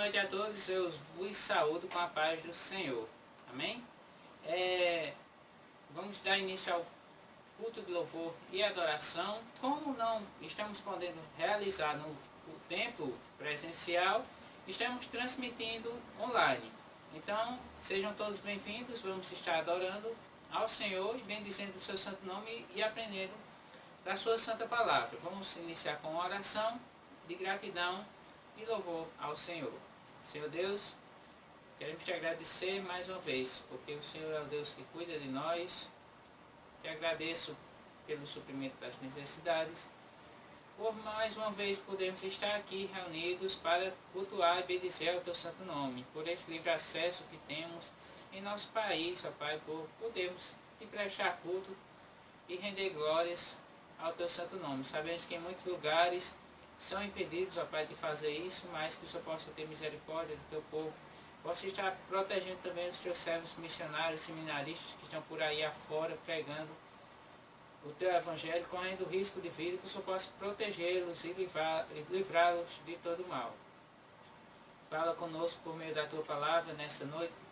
noite a todos, eu vos saúdo com a paz do Senhor. Amém? Vamos dar início ao culto de louvor e adoração. Como não estamos podendo realizar no templo presencial, estamos transmitindo online. Então, sejam todos bem-vindos, vamos estar adorando ao Senhor e bendizendo o seu santo nome e aprendendo da sua santa palavra. Vamos iniciar com uma oração de gratidão e louvor ao Senhor. Senhor Deus, queremos te agradecer mais uma vez, porque o Senhor é o Deus que cuida de nós. Te agradeço pelo suprimento das necessidades, por mais uma vez podermos estar aqui reunidos para cultuar e bendizer o teu santo nome, por esse livre acesso que temos em nosso país, ó Pai, por podermos te prestar culto e render glórias ao teu santo nome. Sabemos que em muitos lugares são impedidos, ó Pai, de fazer isso, mas que o Senhor possa ter misericórdia do teu povo, possa estar protegendo também os teus servos missionários, seminaristas que estão por aí afora pregando o teu evangelho, correndo o risco de vida, que o Senhor possa protegê-los e livrá-los de todo o mal. Fala conosco por meio da tua palavra nessa noite, que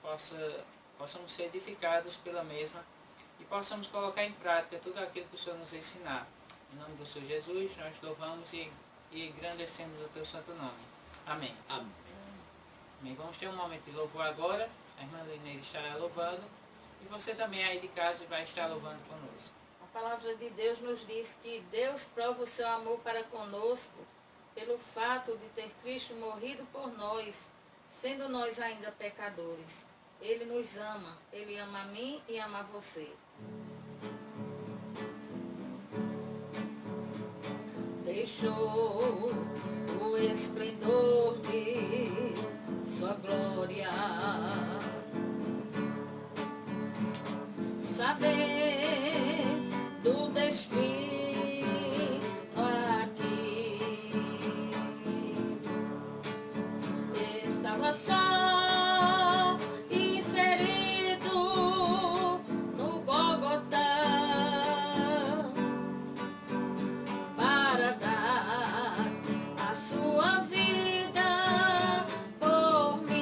possamos ser edificados pela mesma e possamos colocar em prática tudo aquilo que o Senhor nos ensinar. Em nome do Senhor Jesus, nós louvamos e engrandecemos o teu santo nome. Amém. Amém. Amém. Vamos ter um momento de louvor agora. A irmã Lineira estará louvando. E você também aí de casa vai estar louvando conosco. A palavra de Deus nos diz que Deus prova o seu amor para conosco pelo fato de ter Cristo morrido por nós, sendo nós ainda pecadores. Ele nos ama. Ele ama a mim e ama a você. Deixou o esplendor de sua glória, saber do destino aqui. Estava só inserido no Gólgota para dar a sua vida por mim.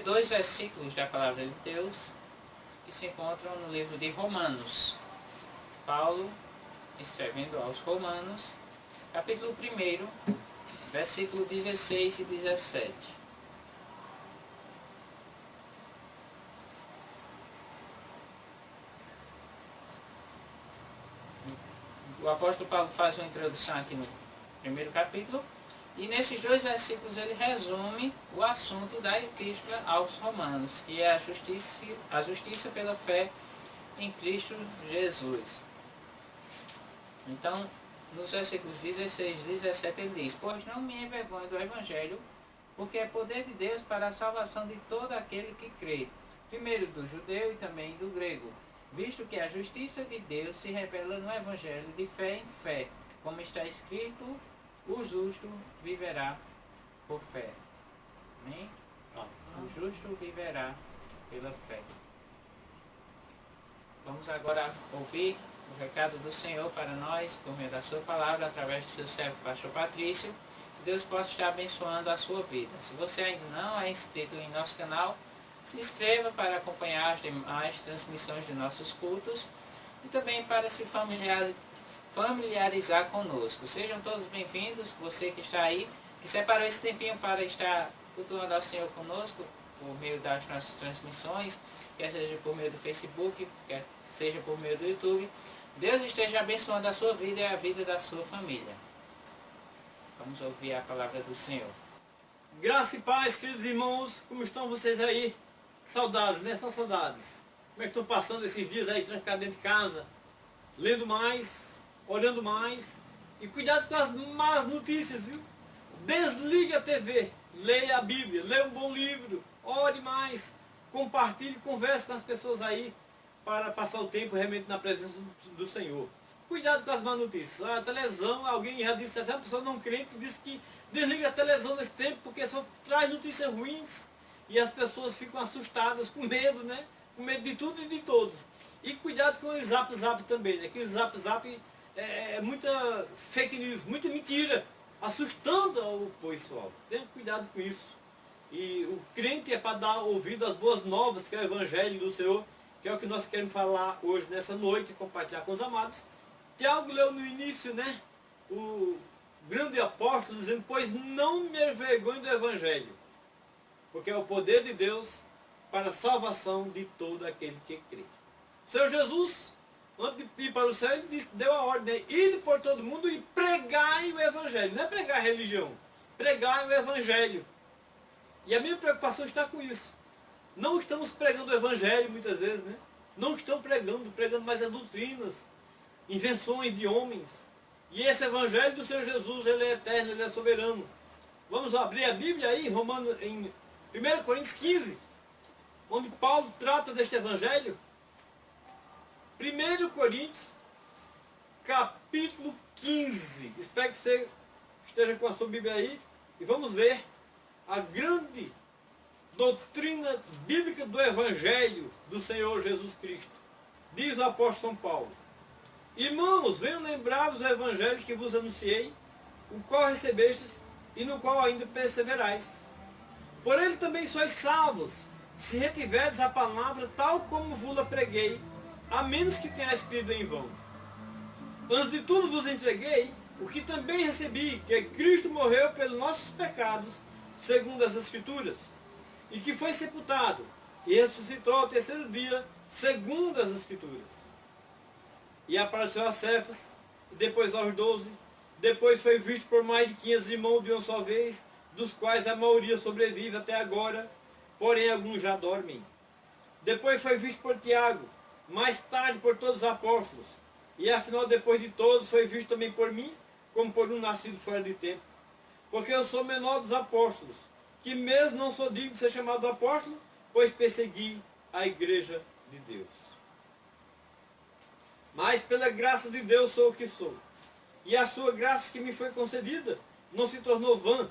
2 versículos da palavra de Deus que se encontram no livro de Romanos. Paulo, escrevendo aos Romanos, capítulo 1, versículo 16 e 17. O apóstolo Paulo faz uma introdução aqui no primeiro capítulo, e nesses 2 versículos ele resume o assunto da epístola aos Romanos, que é a justiça pela fé em Cristo Jesus. Então, nos versículos 16 e 17 ele diz: pois não me envergonho do Evangelho, porque é poder de Deus para a salvação de todo aquele que crê, primeiro do judeu e também do grego, visto que a justiça de Deus se revela no Evangelho de fé em fé, como está escrito, o justo viverá por fé. Amém? O justo viverá pela fé. Vamos agora ouvir o recado do Senhor para nós, por meio da sua palavra, através do seu servo, pastor Patrício. Que Deus possa estar abençoando a sua vida. Se você ainda não é inscrito em nosso canal, se inscreva para acompanhar as demais transmissões de nossos cultos e também para se familiarizar conosco. Sejam todos bem-vindos, você que está aí, que separou esse tempinho para estar cultuando ao Senhor conosco, por meio das nossas transmissões, quer seja por meio do Facebook, quer seja por meio do YouTube. Deus esteja abençoando a sua vida e a vida da sua família. Vamos ouvir a palavra do Senhor. Graça e paz, queridos irmãos, como estão vocês aí? Saudades, né? Só saudades. Como é que estão passando esses dias aí, trancados dentro de casa? Lendo mais, olhando mais. E cuidado com as más notícias, viu? Desligue a TV, leia a Bíblia, leia um bom livro, ore mais, compartilhe, converse com as pessoas aí para passar o tempo realmente na presença do Senhor. Cuidado com as más notícias. A televisão, alguém já disse, até uma pessoa não crente disse que desliga a televisão nesse tempo porque só traz notícias ruins e as pessoas ficam assustadas, com medo, né? Com medo de tudo e de todos. E cuidado com o Zap também, né? Que o Zap é muita fake news, muita mentira, assustando o pessoal. Tenha cuidado com isso. E o crente é para dar ouvido às boas novas, que é o Evangelho do Senhor, que é o que nós queremos falar hoje, nessa noite, e compartilhar com os amados. Tiago leu no início, né? O grande apóstolo dizendo, pois não me envergonho do Evangelho, porque é o poder de Deus para a salvação de todo aquele que crê. O Senhor Jesus, antes de ir para o céu, ele deu a ordem, né? Ide por todo mundo e pregai o Evangelho. Não é pregar a religião, pregai o Evangelho. E a minha preocupação está com isso. Não estamos pregando o Evangelho muitas vezes, né? Não estão pregando mais as doutrinas, invenções de homens. E esse Evangelho do Senhor Jesus, ele é eterno, ele é soberano. Vamos abrir a Bíblia aí, em 1 Coríntios 15, onde Paulo trata deste Evangelho. 1 Coríntios, capítulo 15. Espero que você esteja com a sua Bíblia aí. E vamos ver a grande doutrina bíblica do Evangelho do Senhor Jesus Cristo. Diz o apóstolo São Paulo: irmãos, venho lembrar-vos do Evangelho que vos anunciei, o qual recebestes e no qual ainda perseverais. Por ele também sois salvos, se retiverdes a palavra tal como vos-la preguei, a menos que tenha escrito em vão. Antes de tudo vos entreguei o que também recebi, que Cristo morreu pelos nossos pecados, segundo as Escrituras, e que foi sepultado, e ressuscitou ao terceiro dia, segundo as Escrituras. E apareceu a Cefas, e depois aos 12, depois foi visto por mais de 500 irmãos de uma só vez, dos quais a maioria sobrevive até agora, porém alguns já dormem. Depois foi visto por Tiago, mais tarde por todos os apóstolos, e afinal depois de todos foi visto também por mim, como por um nascido fora de tempo. Porque eu sou menor dos apóstolos, que mesmo não sou digno de ser chamado apóstolo, pois persegui a igreja de Deus. Mas pela graça de Deus sou o que sou. E a sua graça que me foi concedida não se tornou vã.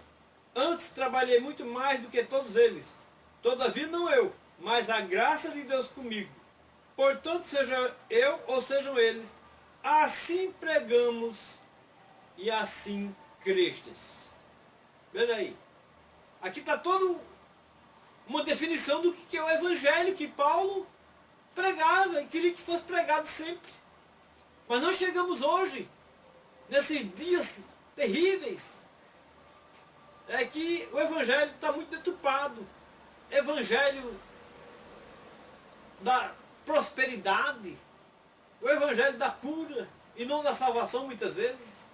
Antes trabalhei muito mais do que todos eles. Todavia não eu, mas a graça de Deus comigo. Portanto, seja eu ou sejam eles, assim pregamos e assim crestes. Veja aí. Aqui está todo uma definição do que é o evangelho que Paulo pregava e queria que fosse pregado sempre. Mas nós chegamos hoje, nesses dias terríveis, é que o evangelho está muito deturpado. Evangelho da prosperidade, o evangelho da cura e não da salvação muitas vezes.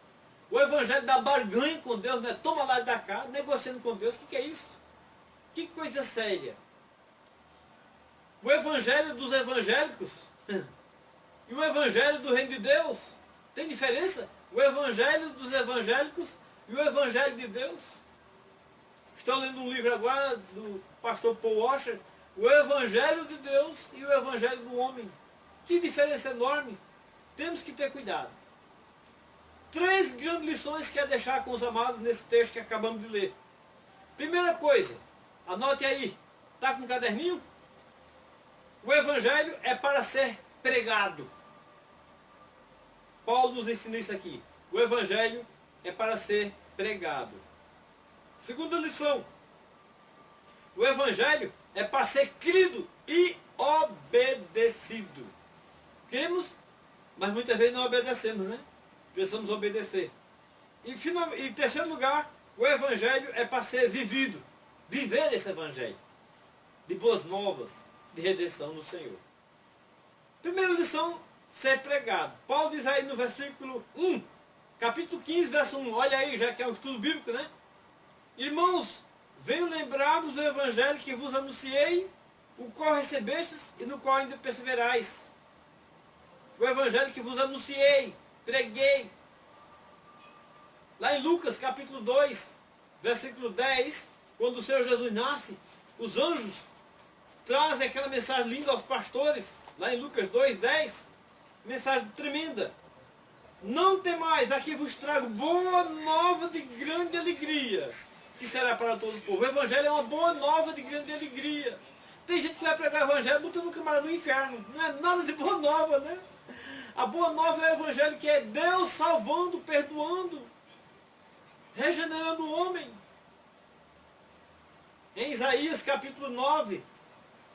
O evangelho da barganha com Deus, né? Toma lá e dá cá, negociando com Deus. O que é isso? Que coisa séria. O evangelho dos evangélicos e o evangelho do reino de Deus. Tem diferença? O evangelho dos evangélicos e o evangelho de Deus. Estou lendo um livro agora do pastor Paul Washer, o evangelho de Deus e o evangelho do homem. Que diferença enorme. Temos que ter cuidado. 3 grandes lições que quer deixar com os amados nesse texto que acabamos de ler. Primeira coisa, anote aí, está com um caderninho? O evangelho é para ser pregado. Paulo nos ensina isso aqui. O evangelho é para ser pregado. Segunda lição, o evangelho é para ser crido e obedecido. Cremos, mas muitas vezes não obedecemos, né? Precisamos obedecer. E em terceiro lugar, o evangelho é para ser vivido. Viver esse evangelho de boas novas, de redenção no Senhor. Primeira lição, ser pregado. Paulo diz aí no versículo 1, capítulo 15, verso 1. Olha aí, já que é um estudo bíblico, né? Irmãos, venho lembrar-vos do evangelho que vos anunciei, o qual recebestes e no qual ainda perseverais. O evangelho que vos anunciei, preguei. Lá em Lucas capítulo 2, versículo 10, quando o Senhor Jesus nasce, os anjos trazem aquela mensagem linda aos pastores. Lá em Lucas 2, 10, mensagem tremenda. Não temais, aqui vos trago boa nova de grande alegria, que será para todo o povo. O evangelho é uma boa nova de grande alegria. Tem gente que vai pregar o evangelho botando o camarada no inferno. Não é nada de boa nova, né? A boa nova é o evangelho que é Deus salvando, perdoando, regenerando o homem. Em Isaías capítulo 9,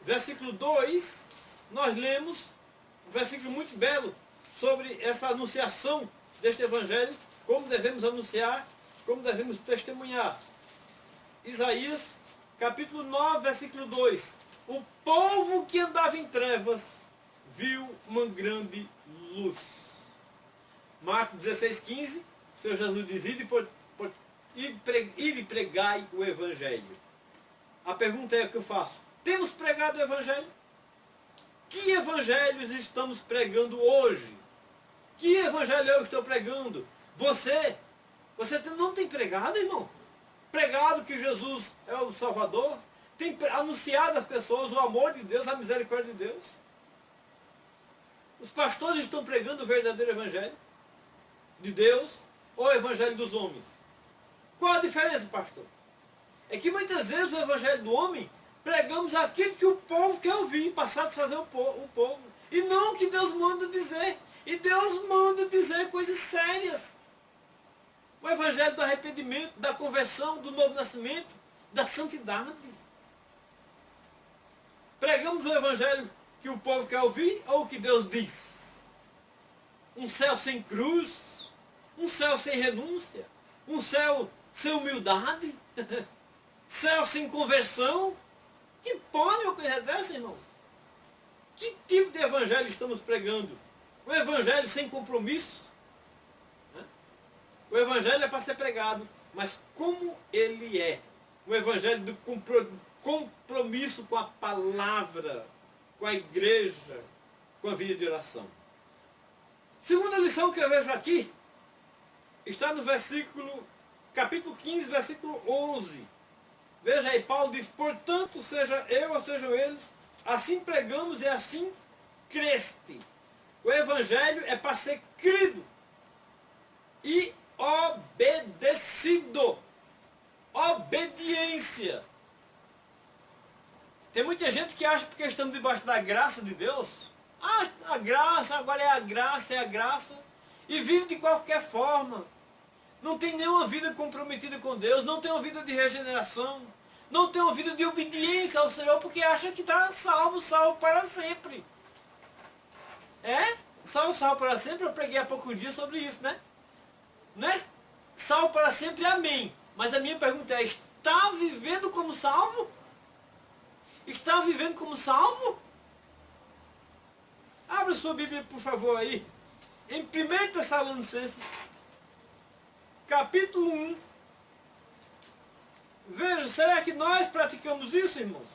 versículo 2, nós lemos um versículo muito belo sobre essa anunciação deste evangelho, como devemos anunciar, como devemos testemunhar. Isaías capítulo 9, versículo 2. O povo que andava em trevas viu uma grande luz. Marcos 16, 15, o Senhor Jesus diz, ide pregai o evangelho. A pergunta é que eu faço, temos pregado o evangelho? Que evangelhos estamos pregando hoje? Que evangelho eu estou pregando? Você não tem pregado, irmão? Pregado que Jesus é o Salvador? Tem anunciado às pessoas o amor de Deus, a misericórdia de Deus? Os pastores estão pregando o verdadeiro evangelho de Deus ou o evangelho dos homens? Qual a diferença, pastor? É que muitas vezes o evangelho do homem pregamos aquilo que o povo quer ouvir, passar a fazer o povo. E não o que Deus manda dizer. E Deus manda dizer coisas sérias. O evangelho do arrependimento, da conversão, do novo nascimento, da santidade. Pregamos o evangelho que o povo quer ouvir ou o que Deus diz? Um céu sem cruz, um céu sem renúncia, um céu sem humildade, céu sem conversão. Que pode uma coisa dessa, irmão? Que tipo de evangelho estamos pregando? O evangelho sem compromisso? O evangelho é para ser pregado, mas como ele é? O evangelho do compromisso com a palavra, com a igreja, com a vida de oração. Segunda lição que eu vejo aqui, está no capítulo 15, versículo 11. Veja aí, Paulo diz, portanto, seja eu ou sejam eles, assim pregamos e assim creste. O evangelho é para ser crido e obedecido. Obediência. Tem muita gente que acha porque estamos debaixo da graça de Deus, a graça, agora é a graça, e vive de qualquer forma. Não tem nenhuma vida comprometida com Deus, não tem uma vida de regeneração, não tem uma vida de obediência ao Senhor porque acha que está salvo, salvo para sempre. Salvo, salvo para sempre, eu preguei há poucos dias sobre isso, né? Não é salvo para sempre, amém. Mas a minha pergunta é, está vivendo como salvo? Está vivendo como salvo? Abra sua Bíblia, por favor, aí. Em 1 Tessalonicenses, capítulo 1. Veja, será que nós praticamos isso, irmãos?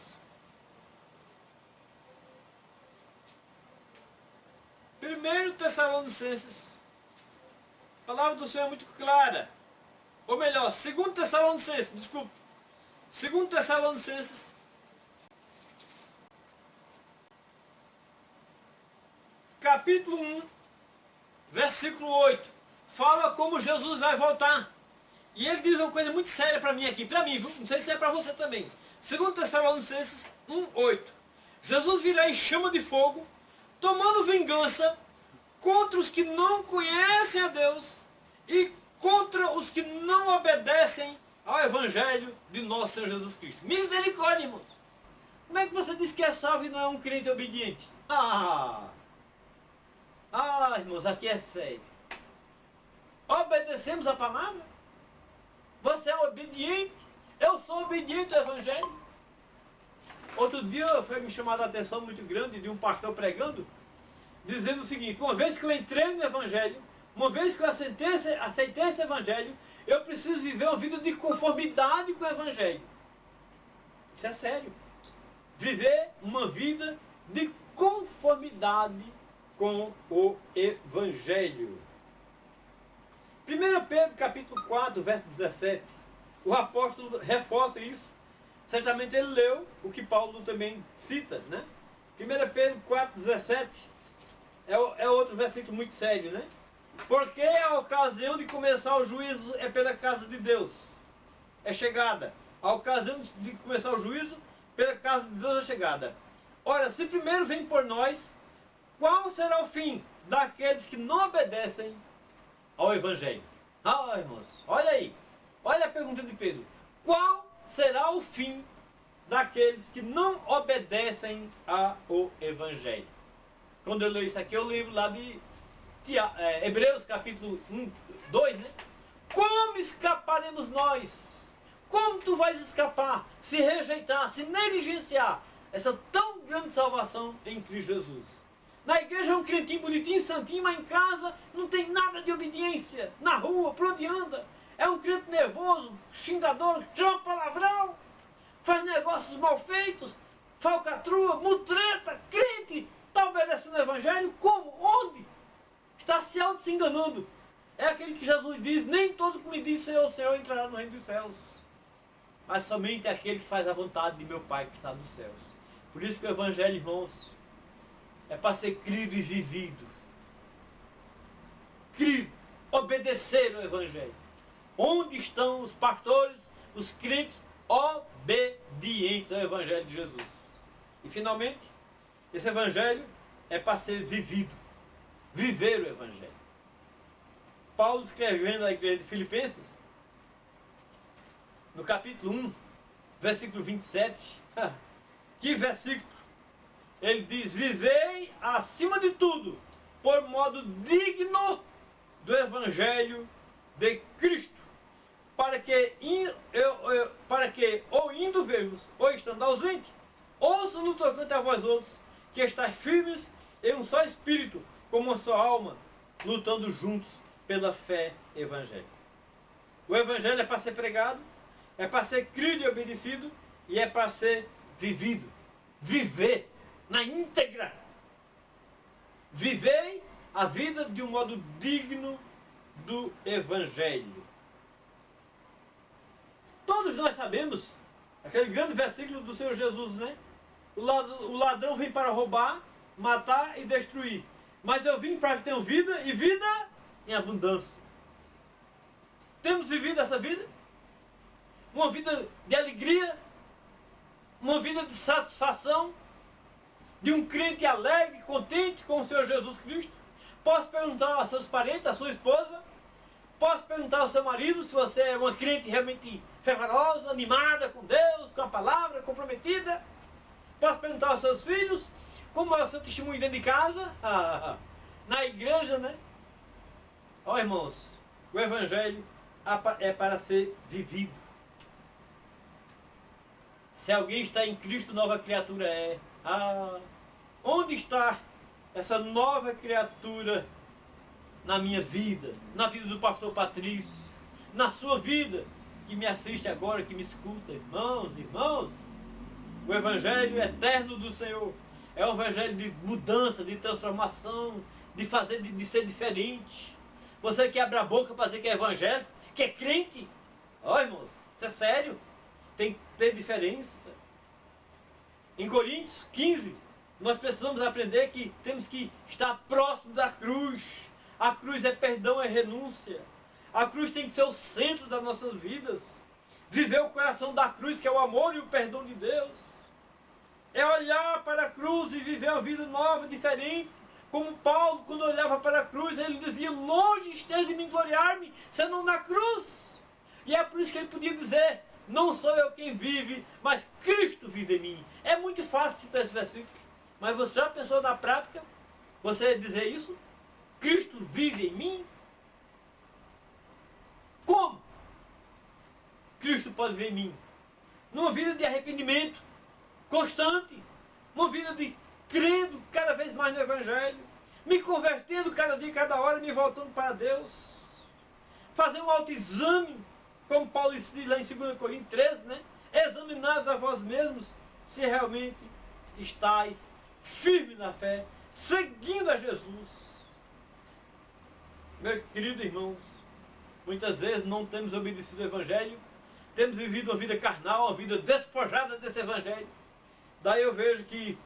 1 Tessalonicenses. A palavra do Senhor é muito clara. Ou melhor, 2 Tessalonicenses, desculpe. 2 Tessalonicenses. Capítulo 1, versículo 8. Fala como Jesus vai voltar. E ele diz uma coisa muito séria para mim aqui. Para mim, viu? Não sei se é para você também. 2 Tessalonicenses 1, 8. Jesus virá em chama de fogo, tomando vingança contra os que não conhecem a Deus e contra os que não obedecem ao Evangelho de nosso Senhor Jesus Cristo. Misericórdia, irmãos. Como é que você diz que é salvo e não é um crente obediente? Irmãos, aqui é sério. Obedecemos a palavra? Você é obediente? Eu sou obediente ao Evangelho. Outro dia foi me chamado a atenção muito grande de um pastor pregando, dizendo o seguinte: uma vez que eu entrei no Evangelho, uma vez que eu aceitei esse Evangelho, eu preciso viver uma vida de conformidade com o Evangelho. Isso é sério. Viver uma vida de conformidade com o Evangelho. 1 Pedro capítulo 4, verso 17. O apóstolo reforça isso. Certamente ele leu o que Paulo também cita, né? 1 Pedro 4, 17 é outro versículo muito sério, né? Porque a ocasião de começar o juízo é pela casa de Deus. É chegada. A ocasião de começar o juízo pela casa de Deus é chegada. Ora, se primeiro vem por nós, qual será o fim daqueles que não obedecem ao Evangelho? Irmãos, olha aí. Olha a pergunta de Pedro. Qual será o fim daqueles que não obedecem ao Evangelho? Quando eu leio isso aqui, eu lembro lá de Hebreus capítulo 1, 2, né? Como escaparemos nós? Como tu vais escapar se rejeitar, se negligenciar essa tão grande salvação em Cristo Jesus? Na igreja é um crentinho bonitinho, santinho, mas em casa não tem nada de obediência. Na rua, por onde anda, é um crente nervoso, xingador, chama palavrão, faz negócios mal feitos, falcatrua, mutreta, crente, está obedecendo o Evangelho? Como? Onde? Está se auto-se-enganando. É aquele que Jesus diz: nem todo que me diz Senhor, Senhor entrará no reino dos céus, mas somente aquele que faz a vontade de meu Pai que está nos céus. Por isso que o Evangelho, irmãos, é para ser crido e vivido. Crido, obedecer ao Evangelho. Onde estão os pastores, os crentes obedientes ao Evangelho de Jesus? E finalmente, esse Evangelho é para ser vivido. Viver o Evangelho. Paulo, escrevendo à igreja de Filipenses, no capítulo 1, versículo 27, que versículo! Ele diz: vivei acima de tudo por modo digno do Evangelho de Cristo, para que ou indo ver-vos, ou estando ausente, ouçam no tocante a vós outros, que estáis firmes em um só espírito, como uma só alma, lutando juntos pela fé evangélica. O Evangelho é para ser pregado, é para ser crido e obedecido, e é para ser vivido. Viver na íntegra. Vivei a vida de um modo digno do Evangelho. Todos nós sabemos aquele grande versículo do Senhor Jesus, né? O ladrão vem para roubar, matar e destruir. Mas eu vim para que tenham vida e vida em abundância. Temos vivido essa vida? Uma vida de alegria, uma vida de satisfação, de um crente alegre, contente com o Senhor Jesus Cristo. Posso perguntar aos seus parentes, à sua esposa, posso perguntar ao seu marido, se você é uma crente realmente fervorosa, animada com Deus, com a palavra, comprometida. Posso perguntar aos seus filhos como é o seu testemunho dentro de casa, na igreja, né? Ó, irmãos, o Evangelho é para ser vivido. Se alguém está em Cristo, nova criatura é. Onde está essa nova criatura na minha vida, na vida do pastor Patrício, na sua vida, que me assiste agora, que me escuta, irmãos, o Evangelho eterno do Senhor é um Evangelho de mudança, de transformação, de ser diferente. Você que abre a boca para dizer que é evangélico, que é crente, ó, irmãos, isso é sério, tem que ter diferença. Em Coríntios 15, nós precisamos aprender que temos que estar próximo da cruz. A cruz é perdão, é renúncia. A cruz tem que ser o centro das nossas vidas. Viver o coração da cruz, que é o amor e o perdão de Deus. É olhar para a cruz e viver uma vida nova, diferente. Como Paulo, quando olhava para a cruz, ele dizia: longe esteja de mim gloriar-me, senão na cruz. E é por isso que ele podia dizer: não sou eu quem vive, mas Cristo vive em mim. É muito fácil citar esse versículo, mas você já pensou na prática? Você dizer isso? Cristo vive em mim? Como Cristo pode viver em mim? Numa vida de arrependimento constante, uma vida de crendo cada vez mais no Evangelho, me convertendo cada dia, cada hora, me voltando para Deus, fazer um autoexame, como Paulo diz lá em 2 Coríntios 13, né? Examinai-vos a vós mesmos se realmente estáis firmes na fé, seguindo a Jesus. Meus queridos irmãos, muitas vezes não temos obedecido o Evangelho, temos vivido uma vida carnal, uma vida despojada desse Evangelho. Daí eu vejo que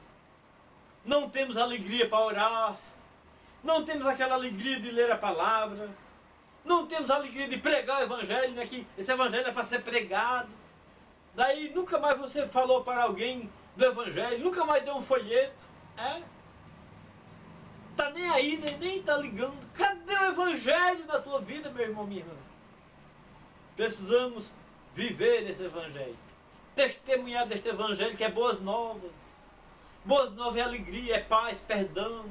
não temos alegria para orar, não temos aquela alegria de ler a palavra, não temos alegria de pregar o Evangelho, né? Que esse Evangelho é para ser pregado. Daí nunca mais você falou para alguém do Evangelho, nunca mais deu um folheto. Tá nem aí, nem tá ligando. Cadê o Evangelho na tua vida, meu irmão, minha irmã? Precisamos viver esse Evangelho, testemunhar deste Evangelho que é boas novas. Boas novas é alegria, é paz, perdão.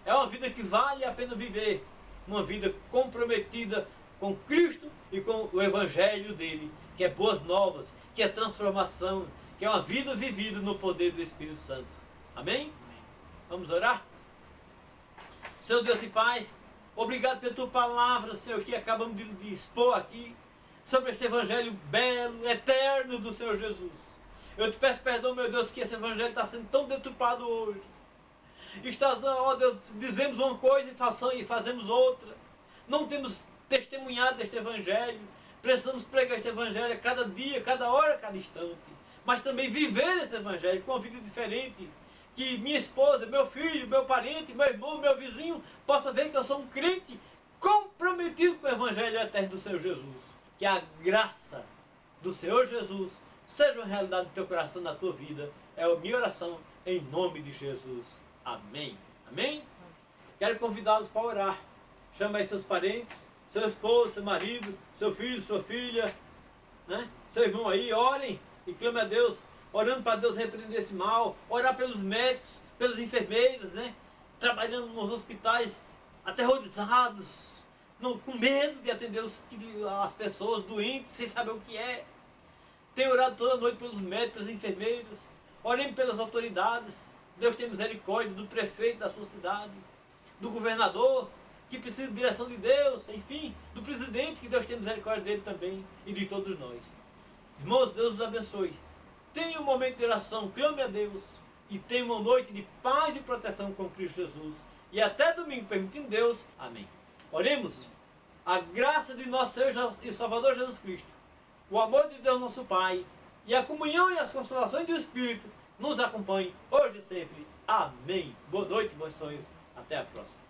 É uma vida que vale a pena viver. Uma vida comprometida com Cristo e com o Evangelho dele, que é boas novas, que é transformação, que é uma vida vivida no poder do Espírito Santo. Amém? Vamos orar? Senhor Deus e Pai, obrigado pela tua palavra, Senhor, que acabamos de expor aqui, sobre este Evangelho belo, eterno do Senhor Jesus. Eu te peço perdão, meu Deus, que esse Evangelho está sendo tão deturpado hoje. Ó Deus, dizemos uma coisa e fazemos outra. Não temos testemunhado deste Evangelho. Precisamos pregar este Evangelho a cada dia, cada hora, cada instante. Mas também viver esse Evangelho com uma vida diferente. Que minha esposa, meu filho, meu parente, meu irmão, meu vizinho possa ver que eu sou um crente comprometido com o Evangelho eterno do Senhor Jesus. Que a graça do Senhor Jesus seja uma realidade no teu coração, na tua vida. É a minha oração em nome de Jesus. Amém. Amém? Quero convidá-los para orar. Chama aí seus parentes, seu esposo, seu marido, seu filho, sua filha, né? Seu irmão aí, orem e clame a Deus, orando para Deus repreender esse mal, orar pelos médicos, pelas enfermeiras, né? Trabalhando nos hospitais aterrorizados, com medo de atender as pessoas doentes, sem saber o que é. Tenho orado toda noite pelos médicos, pelas enfermeiras, orem pelas autoridades. Deus tem misericórdia do prefeito da sua cidade, do governador, que precisa de direção de Deus, enfim, do presidente, que Deus tem misericórdia dele também, e de todos nós. Irmãos, Deus os abençoe. Tenha um momento de oração, clame a Deus, e tenha uma noite de paz e proteção com Cristo Jesus. E até domingo, permitindo Deus. Amém. Oremos. A graça de nosso Senhor e Salvador Jesus Cristo, o amor de Deus nosso Pai, e a comunhão e as consolações do Espírito nos acompanhe hoje e sempre. Amém. Boa noite, bons sonhos. Até a próxima.